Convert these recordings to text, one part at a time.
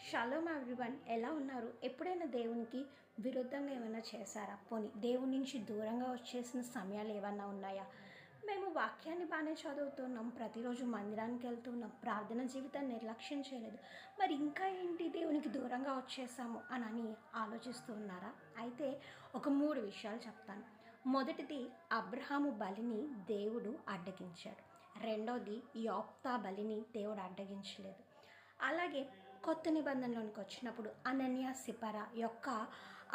Shalom everyone, ఎలా ఉన్నారు? ఎప్పుడైనా దేవునికి విరుద్ధంగా ఏమైనా చేశారా? పోనీ దేవుని నుంచి దూరంగా వచ్చేసిన సమయాలు ఏమన్నా ఉన్నాయా? మేము వాక్యాన్ని బాగానే చదువుతున్నాం, ప్రతిరోజు మందిరానికి వెళ్తున్నాం, ప్రార్థన జీవితాన్ని నిర్లక్ష్యం చేయలేదు, మరి ఇంకా ఏంటి దేవునికి దూరంగా వచ్చేసాము అని ఆలోచిస్తూ ఉన్నారా? అయితే ఒక 3 విషయాలు చెప్తాను. మొదటిది, అబ్రహాము బలిని దేవుడు అడ్డగించాడు. రెండోది, యోప్తా బలిని దేవుడు అడ్డగించలేదు. అలాగే కొత్త నిబంధనలోనికి వచ్చినప్పుడు అనన్య సిపర యొక్క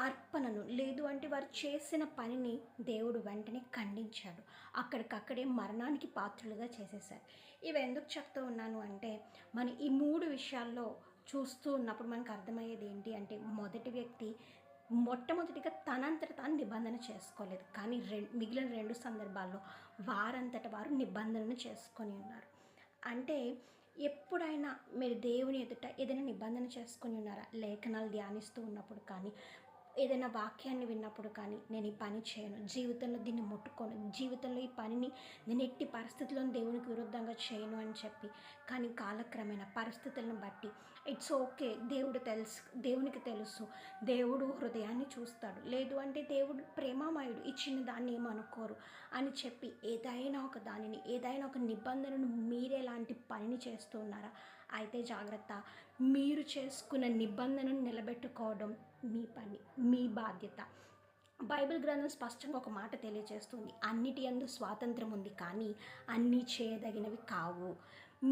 అర్పణను, లేదు అంటే వారు చేసిన పనిని దేవుడు వెంటనే ఖండించాడు. అక్కడికక్కడే మరణానికి పాత్రులుగా చేసేసారు. ఇవి ఎందుకు చెప్తూ ఉన్నాను అంటే, మనం ఈ 3 విషయాల్లో చూస్తూ ఉన్నప్పుడు మనకు అర్థమయ్యేది ఏంటి అంటే, మొదటి వ్యక్తి మొట్టమొదటిగా తనంతట తాను నిబంధన చేసుకోలేదు, కానీ మిగిలిన 2 సందర్భాల్లో వారంతట వారు నిబంధనను చేసుకొని ఉన్నారు. అంటే ఎప్పుడైనా మీరు దేవుని ఎదుట ఏదైనా నిబంధన చేసుకొని ఉన్నారా? లేఖనాలు ధ్యానిస్తూ ఉన్నప్పుడు కానీ, ఏదైనా వాక్యాన్ని విన్నప్పుడు కానీ, నేను ఈ పని చేయను, జీవితంలో దీన్ని ముట్టుకోను, జీవితంలో ఈ పనిని నేను ఎట్టి పరిస్థితుల్లో దేవునికి విరుద్ధంగా చేయను అని చెప్పి, కానీ కాలక్రమేణా పరిస్థితులను బట్టి ఇట్స్ ఓకే, దేవునికి తెలుసు, దేవుడు హృదయాన్ని చూస్తాడు, లేదు అంటే దేవుడు ప్రేమామయుడు, ఇచ్చిన దాన్ని ఏమనుకోరు అని చెప్పి ఏదైనా ఒక నిబంధనను మీరేలాంటి పనిని చేస్తూ ఉన్నారా? అయితే జాగ్రత్త, మీరు చేసుకున్న నిబంధనను నిలబెట్టుకోవడం మీ పని, మీ బాధ్యత. బైబిల్ గ్రంథం స్పష్టంగా ఒక మాట తెలియజేస్తుంది, అన్నిటి యందు స్వాతంత్రం ఉంది, కానీ అన్నీ చేయదగినవి కావు.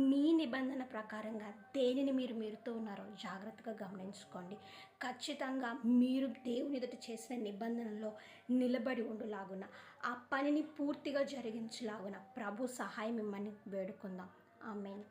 మీ నిబంధన ప్రకారంగా దేనిని మీరు మీరుతూ ఉన్నారో జాగ్రత్తగా గమనించుకోండి. ఖచ్చితంగా మీరు దేవుని ఎదుట చేసిన నిబంధనలో నిలబడి ఉండులాగున, ఆ పనిని పూర్తిగా జరిగించలాగున ప్రభు సహాయం మిమ్మల్ని వేడుకుందాం. ఆమేన్.